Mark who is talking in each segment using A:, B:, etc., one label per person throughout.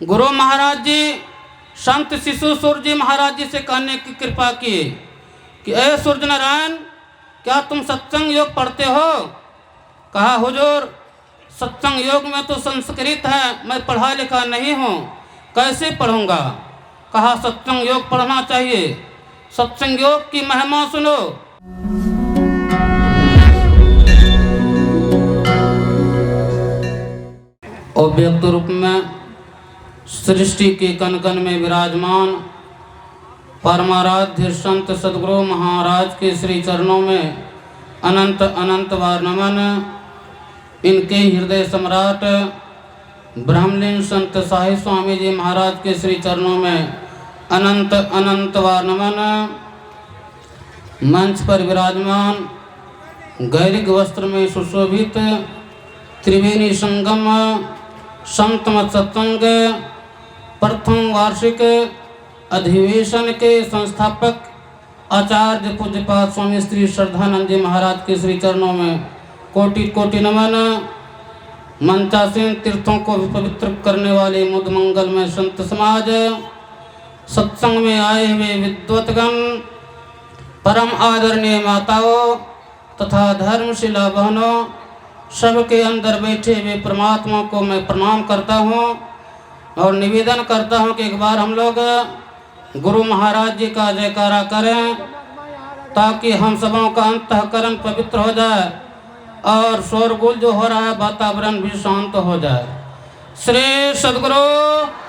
A: गुरु महाराज जी संत शिशु सूर्य जी महाराज जी से कहने की कृपा किए कि अय सूर्य नारायण, क्या तुम सत्संग योग पढ़ते हो? कहा हुजूर, सत्संग योग में तो संस्कृत है, मैं पढ़ा लिखा नहीं हूँ, कैसे पढ़ूंगा? कहा सत्संग योग पढ़ना चाहिए, सत्संग योग की महिमा सुनो। अव्यक्त रूप में सृष्टि के कण कण में विराजमान परमाराध्य संत सद्गुरु महाराज के श्री चरणों में अनंत अनंत बार नमन। इनके हृदय सम्राट ब्रह्मलीन संत साहिब स्वामी जी महाराज के श्री चरणों में अनंत अनंत बार नमन। मंच पर विराजमान गैरिक वस्त्र में सुशोभित त्रिवेणी संगम संत मत सत्संग प्रथम वार्षिक अधिवेशन के संस्थापक आचार्य पूज्यपाद स्वामी श्री श्रद्धानंद जी महाराज के श्री चरणों में कोटि कोटि नमन। मंचासीन तीर्थों को पवित्र करने वाले मुद मंगल में संत समाज, सत्संग में आए हुए विद्वतगण, परम आदरणीय माताओं तथा धर्मशिला बहनों, सबके अंदर बैठे हुए परमात्मा को मैं प्रणाम करता हूँ और निवेदन करता हूँ कि एक बार हम लोग गुरु महाराज जी का जयकारा करें ताकि हम सबों का अंतःकरण पवित्र हो जाए और शोरगुल जो हो रहा है वातावरण भी शांत हो जाए। श्री सद्गुरु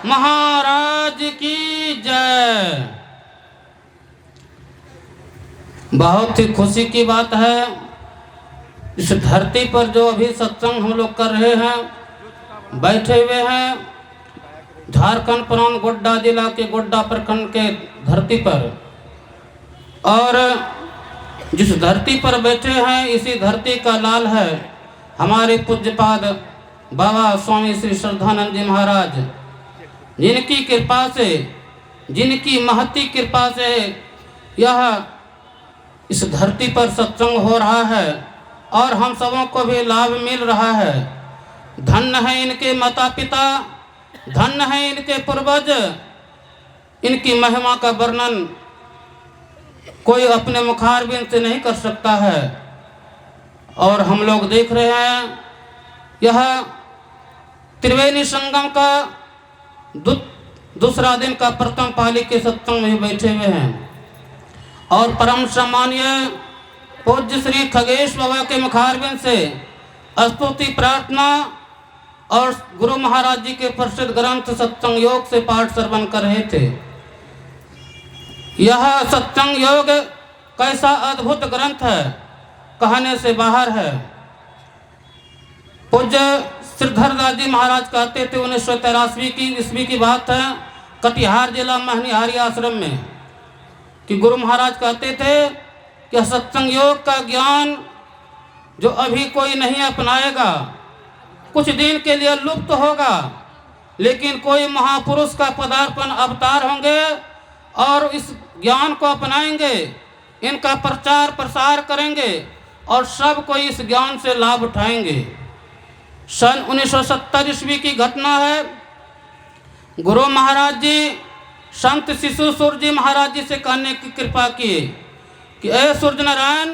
A: महाराज की जय। बहुत ही खुशी की बात है, इस धरती पर जो अभी सत्संग हम लोग कर रहे हैं, बैठे हुए हैं झारखंड प्रांत गोड्डा जिला के गोड्डा प्रखंड के धरती पर, और जिस धरती पर बैठे हैं इसी धरती का लाल है हमारे पूज्यपाद बाबा स्वामी श्री श्रद्धानंद जी महाराज, जिनकी कृपा से, जिनकी महती कृपा से यह इस धरती पर सत्संग हो रहा है और हम सबों को भी लाभ मिल रहा है। धन्य है इनके माता पिता, धन्य है इनके पूर्वज, इनकी महिमा का वर्णन कोई अपने मुखारबिंद से नहीं कर सकता है। और हम लोग देख रहे हैं यह त्रिवेणी संगम का दूसरा दिन का प्रथम पाली के सत्संग में बैठे हुए हैं और परम सम्मानीय पूज्य श्री खगेश बाबा के मुखारबिंद से स्तुति प्रार्थना और गुरु महाराज जी के प्रसिद्ध ग्रंथ सत्संग योग से पाठ श्रवण कर रहे थे। यह सत्संग योग कैसा अद्भुत ग्रंथ है, कहने से बाहर है। पूज्य श्रीधर दास जी महाराज कहते थे 1983 की ईस्वी की बात है, कटिहार जिला महनिहारी आश्रम में, कि गुरु महाराज कहते थे कि सत्संग योग का ज्ञान जो अभी कोई नहीं अपनाएगा कुछ दिन के लिए लुप्त होगा, लेकिन कोई महापुरुष का पदार्पण अवतार होंगे और इस ज्ञान को अपनाएंगे, इनका प्रचार प्रसार करेंगे और सब कोई इस ज्ञान से लाभ उठाएंगे। सन 1970 ईस्वी की घटना है। गुरु महाराज जी संत शिशु सूर्य जी महाराज जी से कहने की कृपा किए कि अय सूर्य नारायण,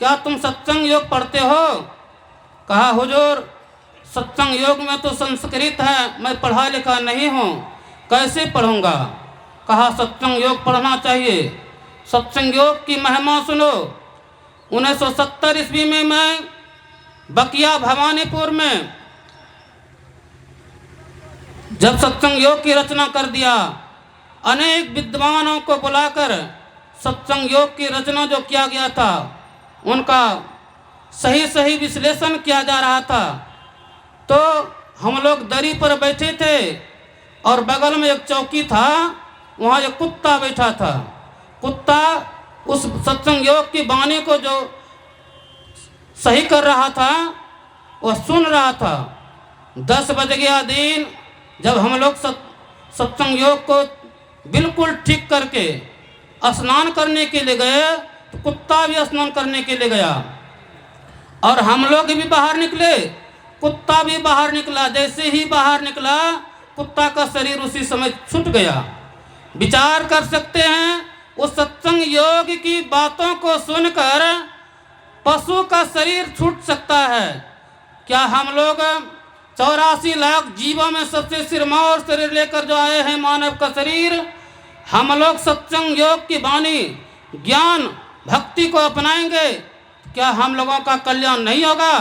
A: क्या तुम सत्संग योग पढ़ते हो? कहा हुजूर, सत्संग योग में तो संस्कृत है, मैं पढ़ा लिखा नहीं हूँ, कैसे पढ़ूंगा? कहा सत्संग योग पढ़ना चाहिए, सत्संग योग की महिमा सुनो। 1970 ईस्वी में मैं बकिया भवानीपुर में जब सत्संग योग की रचना कर दिया, अनेक विद्वानों को बुलाकर सत्संग योग की रचना जो किया गया था उनका सही सही विश्लेषण किया जा रहा था। तो हम लोग दरी पर बैठे थे और बगल में एक चौकी था, वहाँ एक कुत्ता बैठा था। कुत्ता उस सत्संग योग की वाणी को जो सही कर रहा था वह सुन रहा था। 10 बज गया दिन, जब हम लोग सत्संग योग को बिल्कुल ठीक करके स्नान करने के लिए गए तो कुत्ता भी स्नान करने के लिए गया और हम लोग भी बाहर निकले, कुत्ता भी बाहर निकला। जैसे ही बाहर निकला कुत्ता का शरीर उसी समय छूट गया। विचार कर सकते हैं, उस सत्संग योग की बातों को सुनकर पशु का शरीर छूट सकता है। क्या हम लोग 84 लाख जीवों में सबसे सिरमौर शरीर लेकर जो आए हैं मानव का शरीर, हम लोग सत्संग योग की वाणी ज्ञान भक्ति को अपनाएंगे, क्या हम लोगों का कल्याण नहीं होगा?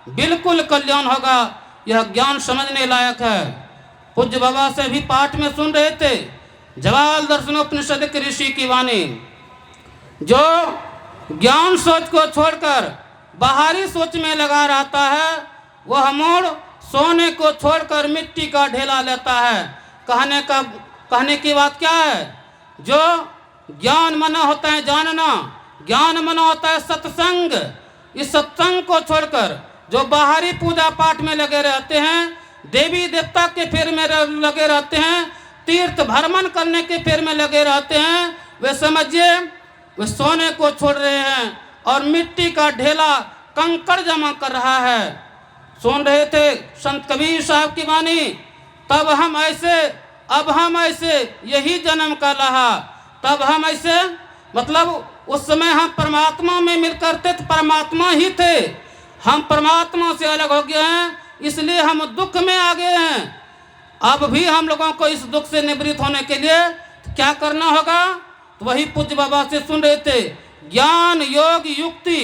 A: बिल्कुल कल्याण होगा। यह ज्ञान समझने लायक है। पूज्य बाबा से भी पाठ में सुन रहे थे जवाल दर्शनोपनिषद के ऋषि की वाणी, जो ज्ञान सोच को छोड़कर बाहरी सोच में लगा रहता है, वह मोड़ सोने को छोड़कर मिट्टी का ढेला लेता है। कहने की बात क्या है? जो ज्ञान मना होता है जानना, ज्ञान मना होता है सत्संग। इस सत्संग को छोड़कर जो बाहरी पूजा पाठ में लगे रहते हैं, देवी देवता के फेर में लगे रहते हैं, तीर्थ भ्रमण करने के फेर में लगे रहते हैं, वे समझिए वे सोने को छोड़ रहे हैं और मिट्टी का ढेला कंकड़ जमा कर रहा है। सुन रहे थे संत कबीर साहब की वाणी, तब हम ऐसे अब हम ऐसे यही जन्म का लहा, तब हम ऐसे मतलब उस समय हम परमात्मा में मिल करते थे, परमात्मा ही थे। हम परमात्मा से अलग हो गए हैं, इसलिए हम दुख में आ गए हैं। अब भी हम लोगों को इस दुख से निवृत्त होने के लिए क्या करना होगा? तो वही पूज्य बाबा से सुन रहे थे, ज्ञान योग युक्ति।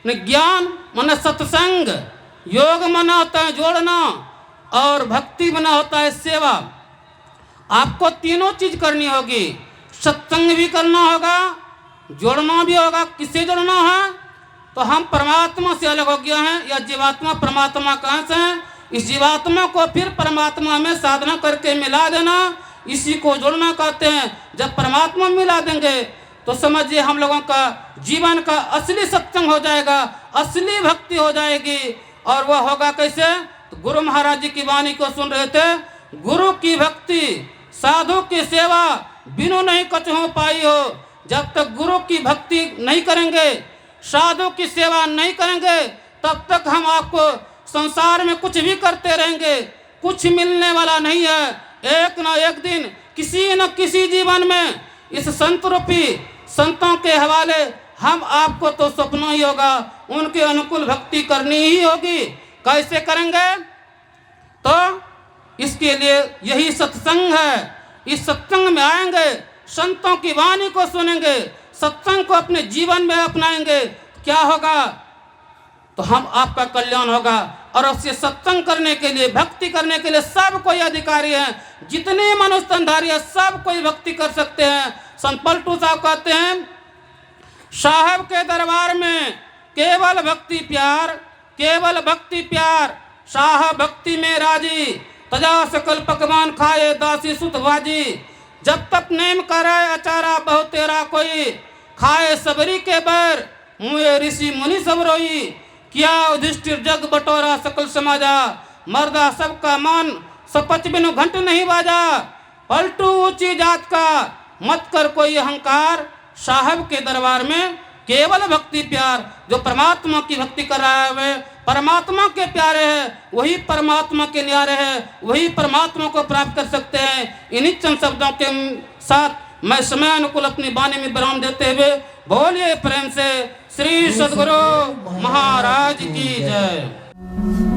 A: ज्ञान माने सत्संग, योग माना होता है जोड़ना, और भक्ति माना होता है सेवा। आपको तीनों चीज करनी होगी, सत्संग भी करना होगा, जोड़ना भी होगा। किससे जोड़ना है? तो हम परमात्मा से अलग हो गए हैं, या जीवात्मा परमात्मा कहाँ से हैं? इस जीवात्मा को फिर परमात्मा में साधना करके मिला देना, इसी को जोड़ना कहते हैं। जब परमात्मा मिला देंगे तो समझिए हम लोगों का जीवन का असली सत्संग हो जाएगा, असली भक्ति हो जाएगी। और वह होगा कैसे? तो गुरु महाराज जी की वाणी को सुन रहे थे, गुरु की भक्ति साधु की सेवा बिनु नहीं कछु हो पाई हो। जब तक गुरु की भक्ति नहीं करेंगे, साधु की सेवा नहीं करेंगे, तब तक हम आपको संसार में कुछ भी करते रहेंगे, कुछ मिलने वाला नहीं है। एक न एक दिन किसी न किसी जीवन में इस संत रूपी संतों के हवाले हम आपको तो सपना ही होगा, उनके अनुकूल भक्ति करनी ही होगी। कैसे करेंगे? तो इसके लिए यही सत्संग है। इस सत्संग में आएंगे, संतों की वाणी को सुनेंगे, सत्संग को अपने जीवन में अपनाएंगे, क्या होगा? तो हम आपका कल्याण होगा। और उससे सत्संग करने के लिए, भक्ति करने के लिए सब कोई अधिकारी है, जितने मनुष्य तनधारी है सब कोई भक्ति कर सकते हैं। संत पलटू साहब कहते हैं, साहब के दरबार में केवल भक्ति प्यार, केवल भक्ति प्यार, साह भक्ति में राजी, तजा सकल पकवान खाए दासी सुत भाजी। जब तक नेम करे अचारा बहु तेरा कोई, खाए सबरी के बैर मुए ऋषि मुनि सब रोई। किया युधिष्ठिर जग बटोरा सकल समाजा, मर्दा सबका मान सपच बिनु घंट नहीं बाजा। पलटू ऊंची जात का मत कर कोई अहंकार, साहब के दरबार में केवल भक्ति प्यार। जो परमात्मा की भक्ति कर रहा है वे परमात्मा के प्यारे हैं, वही परमात्मा के न्यारे हैं, वही परमात्मा को प्राप्त कर सकते हैं। इन्हीं चंद शब्दों के साथ मैं समय अनुकूल अपनी वाणी में विराम देते हुए बोलिए प्रेम से श्री सद्गुरु महाराज की जय।